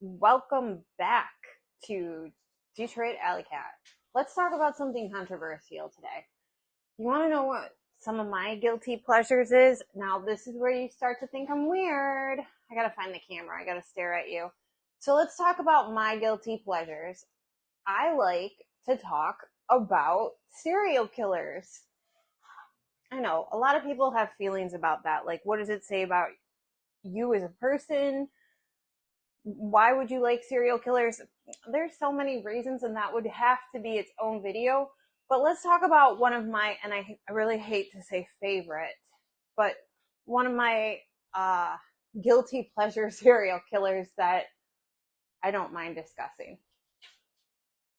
Welcome back to Detroit Allycat. Let's talk about something controversial today. You want to know what some of my guilty pleasures is? Now, this is where you start to think I'm weird. I gotta find the camera. I gotta stare at you. So let's talk about my guilty pleasures. I like to talk about serial killers. I know a lot of people have feelings about that. Like, what does it say about you as a person? Why would you like serial killers? There's so many reasons, and that would have to be its own video. But let's talk about one of my, and I really hate to say favorite, but one of my guilty pleasure serial killers that I don't mind discussing.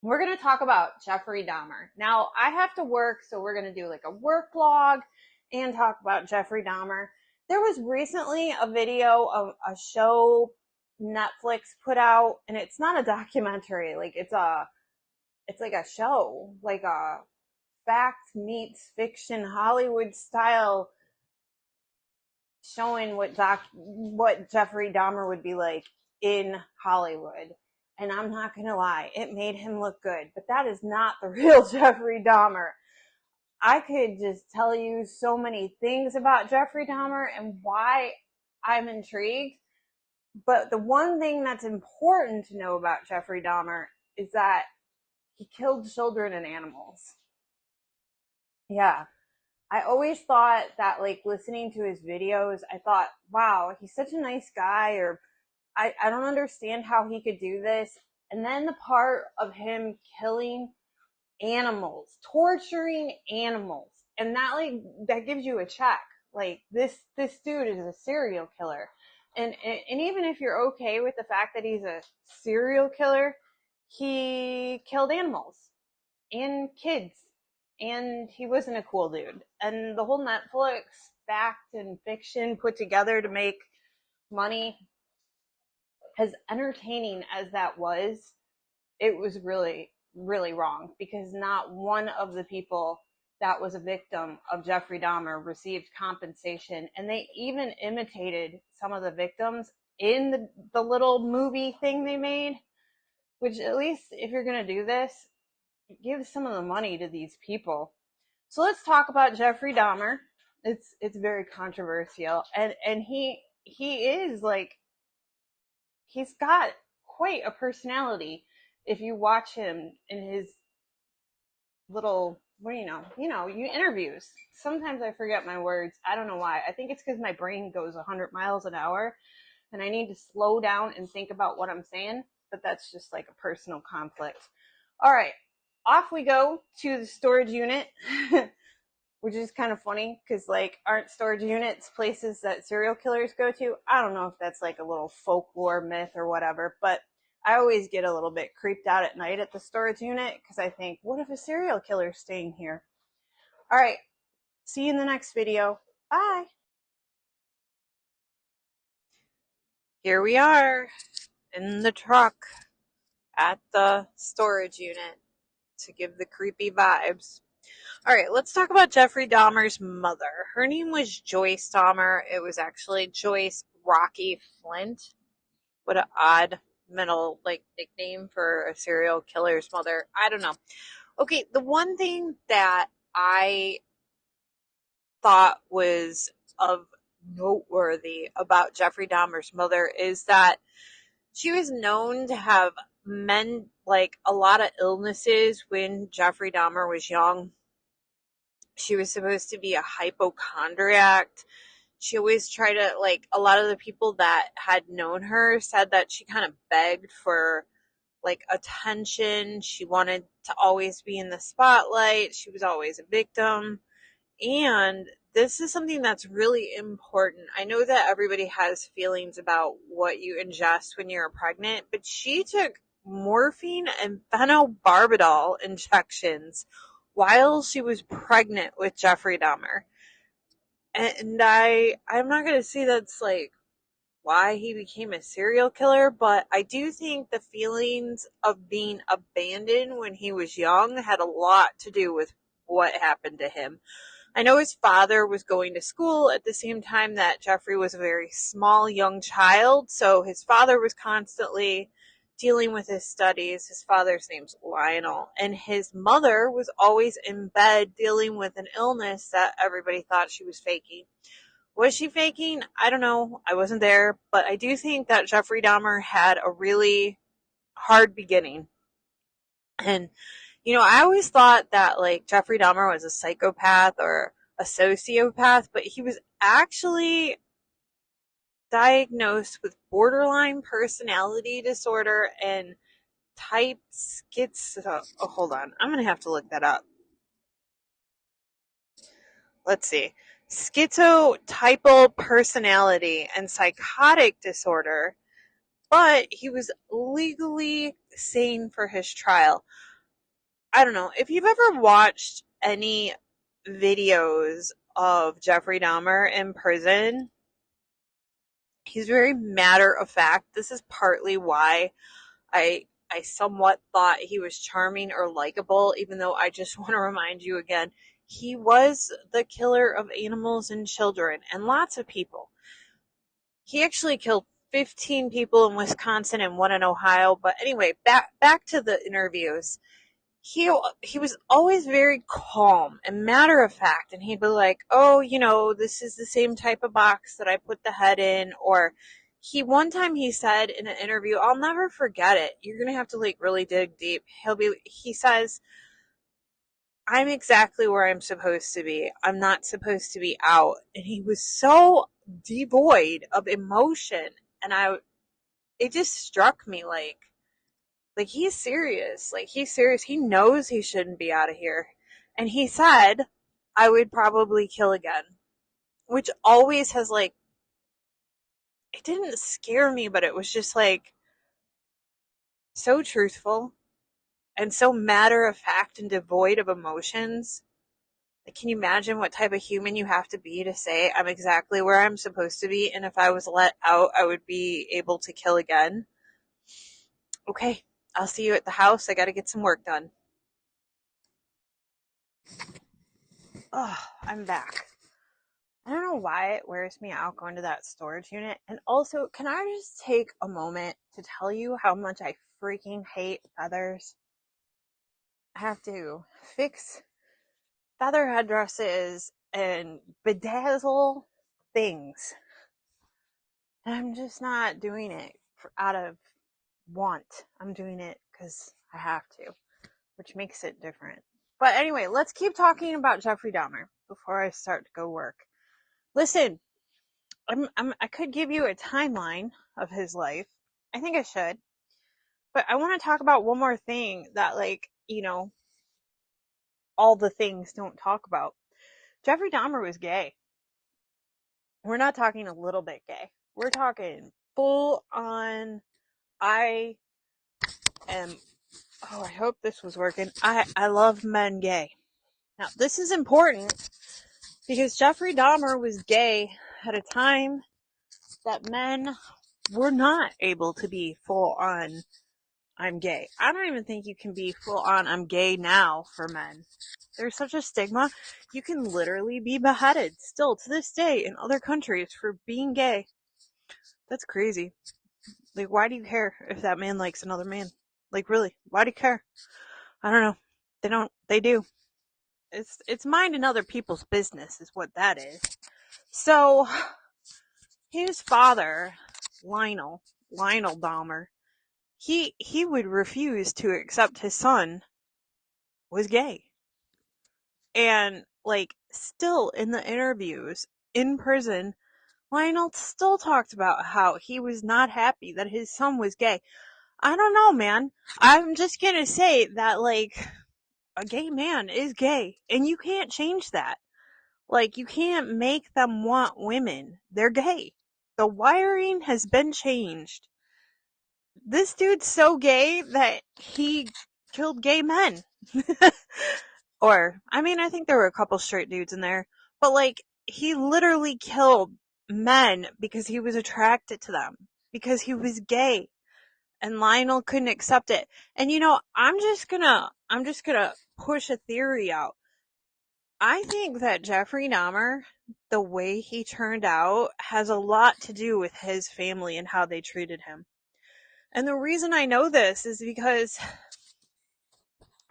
We're going to talk about Jeffrey Dahmer. Now, I have to work, so we're going to do like a work log and talk about Jeffrey Dahmer. There was recently a video of a show Netflix put out, and it's not a documentary, like it's like a show, like a fact meets fiction Hollywood style, showing what Jeffrey Dahmer would be like in Hollywood. And I'm not gonna lie, it made him look good, but that is not the real Jeffrey Dahmer. I could just tell you so many things about Jeffrey Dahmer and why I'm intrigued. But the one thing that's important to know about Jeffrey Dahmer is that he killed children and animals. Yeah. I always thought that, like, listening to his videos, I thought, wow, he's such a nice guy, or I don't understand how he could do this. And then the part of him killing animals, torturing animals, and that gives you a check. Like, this dude is a serial killer. And even if you're okay with the fact that he's a serial killer, he killed animals and kids, and he wasn't a cool dude. And the whole Netflix fact and fiction put together to make money, as entertaining as that was, it was really, really wrong, because not one of the people that was a victim of Jeffrey Dahmer received compensation. And they even imitated some of the victims in the little movie thing they made, which, at least if you're going to do this, give some of the money to these people. So let's talk about Jeffrey Dahmer. It's very controversial, and he is like, he's got quite a personality. If you watch him in his little, what do you interviews. Sometimes I forget my words. I don't know why. I think it's because my brain goes 100 miles an hour, and I need to slow down and think about what I'm saying. But that's just like a personal conflict. All right, off we go to the storage unit, which is kind of funny because, like, aren't storage units places that serial killers go to? I don't know if that's like a little folklore myth or whatever, but I always get a little bit creeped out at night at the storage unit because I think, what if a serial killer's staying here? All right, see you in the next video. Bye. Here we are in the truck at the storage unit to give the creepy vibes. All right, let's talk about Jeffrey Dahmer's mother. Her name was Joyce Dahmer. It was actually Joyce Rocky Flint. What an odd middle nickname for a serial killer's mother. I don't know. Okay, the one thing that I thought was of noteworthy about Jeffrey Dahmer's mother is that she was known to have a lot of illnesses when Jeffrey Dahmer was young. She was supposed to be a hypochondriac. She always tried to, a lot of the people that had known her said that she kind of begged for, attention. She wanted to always be in the spotlight. She was always a victim. And this is something that's really important. I know that everybody has feelings about what you ingest when you're pregnant, but she took morphine and phenobarbital injections while she was pregnant with Jeffrey Dahmer. And I'm not going to say that's why he became a serial killer, but I do think the feelings of being abandoned when he was young had a lot to do with what happened to him. I know his father was going to school at the same time that Jeffrey was a very small young child, so his father was constantly dealing with his studies. His father's name's Lionel, and his mother was always in bed dealing with an illness that everybody thought she was faking. Was she faking? I don't know. I wasn't there, but I do think that Jeffrey Dahmer had a really hard beginning. And I always thought that like Jeffrey Dahmer was a psychopath or a sociopath, but he was actually diagnosed with borderline personality disorder and type schizo. Oh, hold on. I'm going to have to look that up. Let's see. Schizotypal personality and psychotic disorder, but he was legally sane for his trial. I don't know. If you've ever watched any videos of Jeffrey Dahmer in prison, he's very matter of fact. This is partly why I somewhat thought he was charming or likable, even though I just want to remind you again, he was the killer of animals and children and lots of people. He actually killed 15 people in Wisconsin and one in Ohio. But anyway, back to the interviews. He was always very calm and matter of fact, and he'd be like, oh, this is the same type of box that I put the head in. Or one time he said in an interview, I'll never forget it, you're gonna have to like really dig deep. He says, I'm exactly where I'm supposed to be, I'm not supposed to be out. And he was so devoid of emotion, and it just struck me like he's serious. Like he's serious. He knows he shouldn't be out of here. And he said, I would probably kill again. Which always has like, it didn't scare me, but it was just like so truthful and so matter of fact and devoid of emotions. Like, can you imagine what type of human you have to be to say, I'm exactly where I'm supposed to be, and if I was let out, I would be able to kill again? Okay, I'll see you at the house. I gotta get some work done. Oh, I'm back. I don't know why it wears me out going to that storage unit. And also, can I just take a moment to tell you how much I freaking hate feathers? I have to fix feather headdresses and bedazzle things. And I'm just not doing it out of want. I'm doing it because I have to, which makes it different. But anyway, let's keep talking about Jeffrey Dahmer before I start to go work. Listen, I could give you a timeline of his life. I think I should. But I want to talk about one more thing that, like, all the things don't talk about. Jeffrey Dahmer was gay. We're not talking a little bit gay. We're talking full on. I am. Oh, I hope this was working. I love men gay. Now, this is important because Jeffrey Dahmer was gay at a time that men were not able to be full on I'm gay. I don't even think you can be full on I'm gay now for men. There's such a stigma. You can literally be beheaded still to this day in other countries for being gay. That's crazy. Like, why do you care if that man likes another man? Like, really, why do you care? I don't know. They do. It's minding other people's business is what that is. So his father, Lionel Dahmer, he would refuse to accept his son was gay. And like still in the interviews in prison, Lionel still talked about how he was not happy that his son was gay. I don't know, man. I'm just gonna say that like a gay man is gay and you can't change that. Like, you can't make them want women. They're gay. The wiring has been changed. This dude's so gay that he killed gay men. Or, I mean, I think there were a couple straight dudes in there. But, like, he literally killed men because he was attracted to them. Because he was gay. And Lionel couldn't accept it. And I'm just gonna push a theory out. I think that Jeffrey Dahmer, the way he turned out, has a lot to do with his family and how they treated him. And the reason I know this is because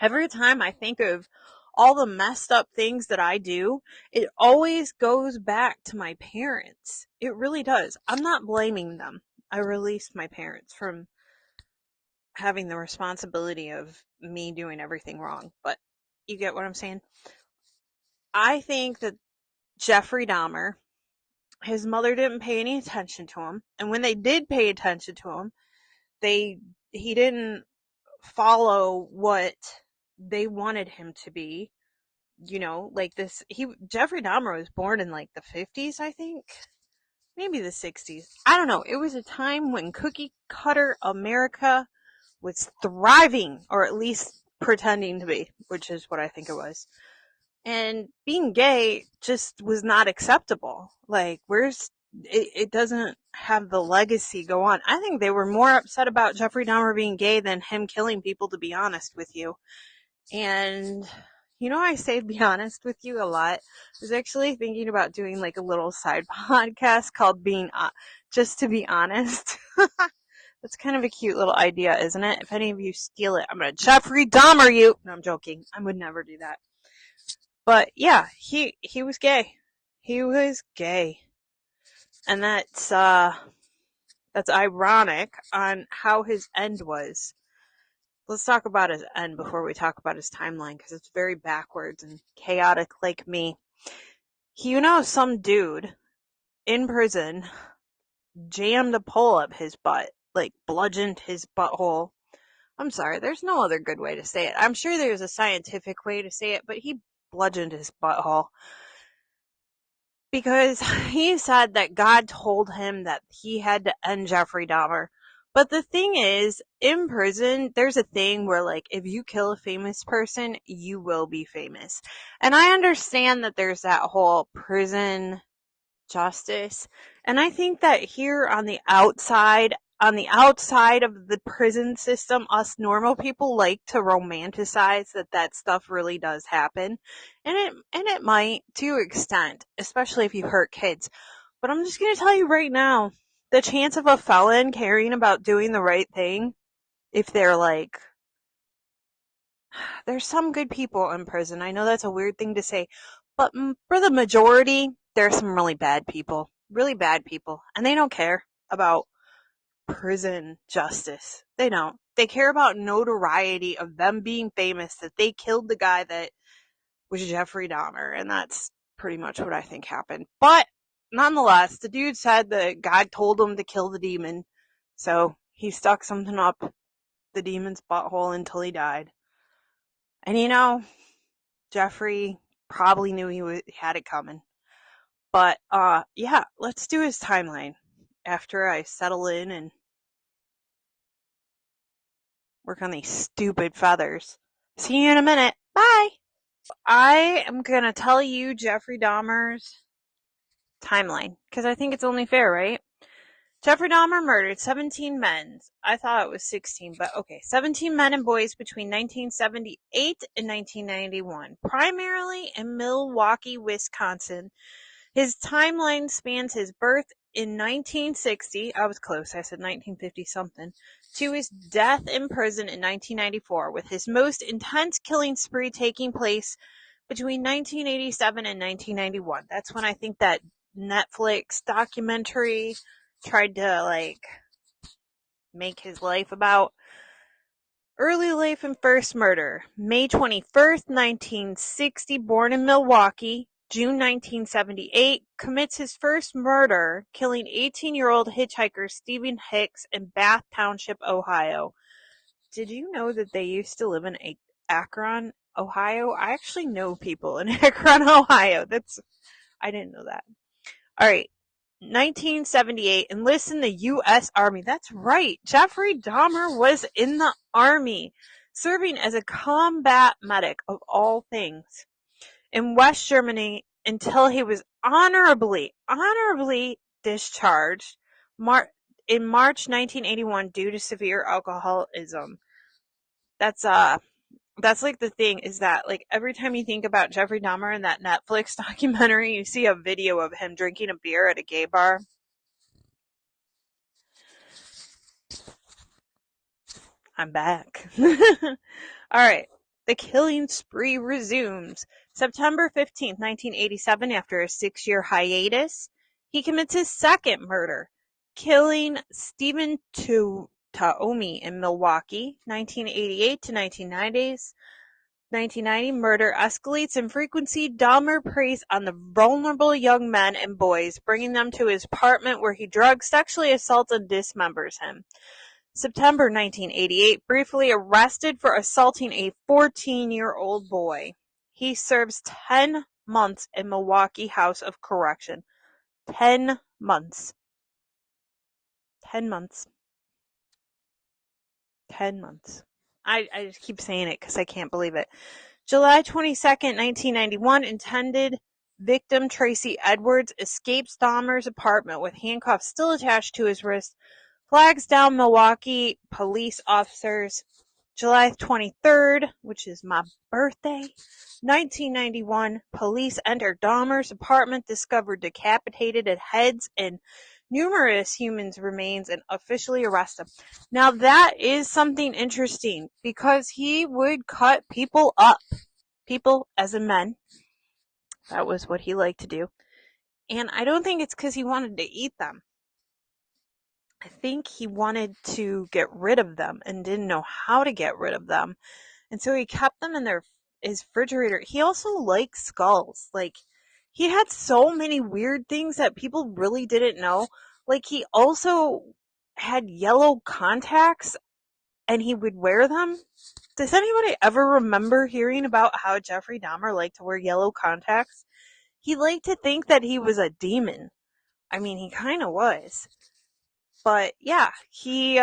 every time I think of all the messed up things that I do, it always goes back to my parents. It really does. I'm not blaming them. I released my parents from having the responsibility of me doing everything wrong. But you get what I'm saying? I think that Jeffrey Dahmer, his mother didn't pay any attention to him. And when they did pay attention to him, he didn't follow what they wanted him to be. You know, like this, Jeffrey Dahmer was born in like the 50s, I think. Maybe the 60s. I don't know. It was a time when cookie cutter America was thriving, or at least pretending to be, which is what I think it was. And being gay just was not acceptable. Like, it doesn't have the legacy go on. I think they were more upset about Jeffrey Dahmer being gay than him killing people, to be honest with you. And, I say be honest with you a lot. I was actually thinking about doing like a little side podcast called Just to Be Honest. That's kind of a cute little idea, isn't it? If any of you steal it, I'm going to Jeffrey Dahmer you. No, I'm joking. I would never do that. But yeah, he was gay. He was gay. And that's ironic on how his end was. Let's talk about his end before we talk about his timeline, because it's very backwards and chaotic like me. Some dude in prison jammed a pole up his butt, like bludgeoned his butthole. I'm sorry, there's no other good way to say it. I'm sure there's a scientific way to say it, but he bludgeoned his butthole. Because he said that God told him that he had to end Jeffrey Dahmer. But the thing is, in prison, there's a thing where, like, if you kill a famous person, you will be famous. And I understand that there's that whole prison justice. And I think that here on the outside of the prison system, us normal people like to romanticize that stuff really does happen. And it might to an extent, especially if you hurt kids. But I'm just going to tell you right now, the chance of a felon caring about doing the right thing, if they're like, there's some good people in prison. I know that's a weird thing to say, but for the majority, there's some really bad people, and they don't care about prison justice. They don't. They care about notoriety of them being famous, that they killed the guy that was Jeffrey Dahmer, and that's pretty much what I think happened. But nonetheless, the dude said that God told him to kill the demon, so he stuck something up the demon's butthole until he died. And Jeffrey probably knew he had it coming. But yeah, let's do his timeline after I settle in and work on these stupid feathers. See you in a minute. Bye. I am going to tell you Jeffrey Dahmer's timeline because I think it's only fair, right? Jeffrey Dahmer murdered 17 men. I thought it was 16, but okay. 17 men and boys between 1978 and 1991, primarily in Milwaukee, Wisconsin. His timeline spans his birth in 1960, I was close, I said 1950 something, to his death in prison in 1994, with his most intense killing spree taking place between 1987 and 1991. That's when I think that Netflix documentary tried to, make his life about. Early life and first murder. May 21st, 1960, born in Milwaukee. June 1978, commits his first murder, killing 18-year-old hitchhiker Stephen Hicks in Bath Township, Ohio. Did you know that they used to live in Akron, Ohio? I actually know people in Akron, Ohio. I didn't know that. All right. 1978, enlists in the U.S. Army. That's right. Jeffrey Dahmer was in the Army, serving as a combat medic, of all things, in West Germany until he was honorably discharged in March 1981 due to severe alcoholism. That's That's like the thing is that like every time you think about Jeffrey Dahmer in that Netflix documentary, you see a video of him drinking a beer at a gay bar. I'm back. All right. The killing spree resumes. September 15th, 1987, after a 6-year hiatus, he commits his second murder, killing Stephen Taomi in Milwaukee, 1988 to 1990. Murder escalates in frequency. Dahmer preys on the vulnerable young men and boys, bringing them to his apartment where he drugs, sexually assaults, and dismembers him. September 1988, briefly arrested for assaulting a 14-year-old boy. He serves 10 months in Milwaukee House of Correction. 10 months. 10 months. 10 months. I just keep saying it because I can't believe it. July 22nd, 1991, intended victim Tracy Edwards escapes Dahmer's apartment with handcuffs still attached to his wrist, flags down Milwaukee police officers. July 23rd, which is my birthday, 1991, police enter Dahmer's apartment, discover decapitated heads and numerous human remains, and officially arrest him. Now that is something interesting because he would cut people up. People as in men. That was what he liked to do. And I don't think it's because he wanted to eat them. I think he wanted to get rid of them and didn't know how to get rid of them. And so he kept them in his refrigerator. He also liked skulls. Like, he had so many weird things that people really didn't know. Like, he also had yellow contacts and he would wear them. Does anybody ever remember hearing about how Jeffrey Dahmer liked to wear yellow contacts? He liked to think that he was a demon. I mean, he kind of was. But yeah, he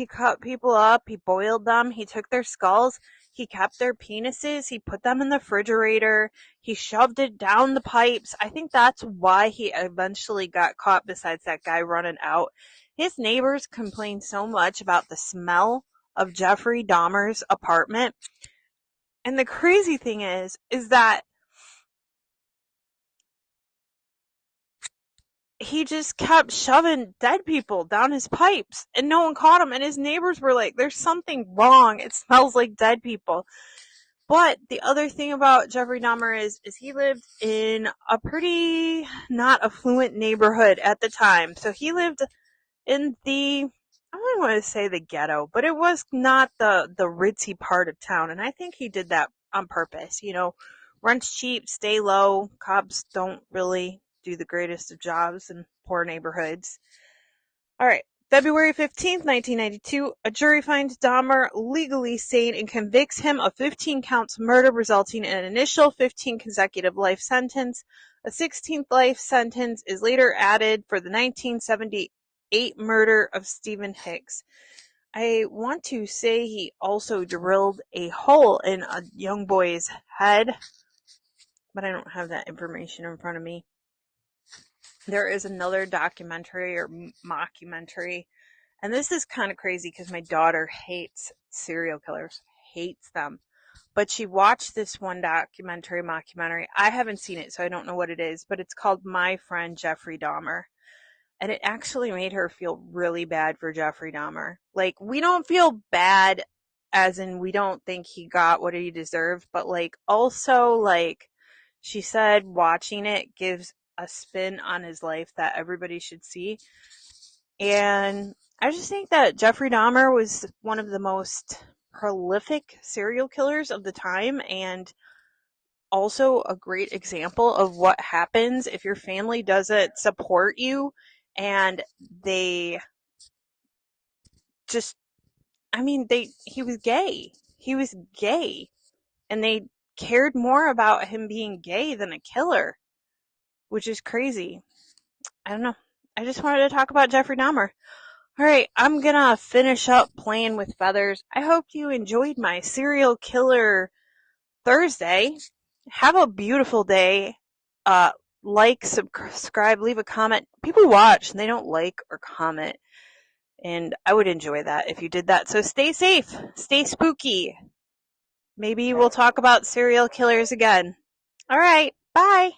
cut people up, he boiled them, he took their skulls, he kept their penises, he put them in the refrigerator, he shoved it down the pipes. I think that's why he eventually got caught, besides that guy running out. His neighbors complained so much about the smell of Jeffrey Dahmer's apartment. And the crazy thing is that he just kept shoving dead people down his pipes and no one caught him. And his neighbors were like, there's something wrong. It smells like dead people. But the other thing about Jeffrey Dahmer is he lived in a pretty not affluent neighborhood at the time. So he lived in I don't want to say the ghetto, but it was not the ritzy part of town. And I think he did that on purpose. You know, rent's cheap, stay low. Cops don't really do the greatest of jobs in poor neighborhoods. All right. February 15th, 1992, a jury finds Dahmer legally sane and convicts him of 15 counts of murder, resulting in an initial 15 consecutive life sentence. A 16th life sentence is later added for the 1978 murder of Stephen Hicks. I want to say he also drilled a hole in a young boy's head, but I don't have that information in front of me. There is another documentary or mockumentary, and this is kind of crazy because my daughter hates serial killers, hates them. But she watched this one mockumentary. I haven't seen it, so I don't know what it is, but it's called My Friend Jeffrey Dahmer. And it actually made her feel really bad for Jeffrey Dahmer. Like, we don't feel bad as in we don't think he got what he deserved, but like also like she said watching it gives a spin on his life that everybody should see. And I just think that Jeffrey Dahmer was one of the most prolific serial killers of the time, and also a great example of what happens if your family doesn't support you and they just, he was gay. He was gay. And they cared more about him being gay than a killer, which is crazy. I don't know. I just wanted to talk about Jeffrey Dahmer. All right, I'm gonna finish up playing with feathers. I hope you enjoyed my serial killer Thursday. Have a beautiful day. Like, subscribe, leave a comment. People watch and they don't like or comment, and I would enjoy that if you did that. So stay safe, stay spooky. Maybe we'll talk about serial killers again. All right, bye.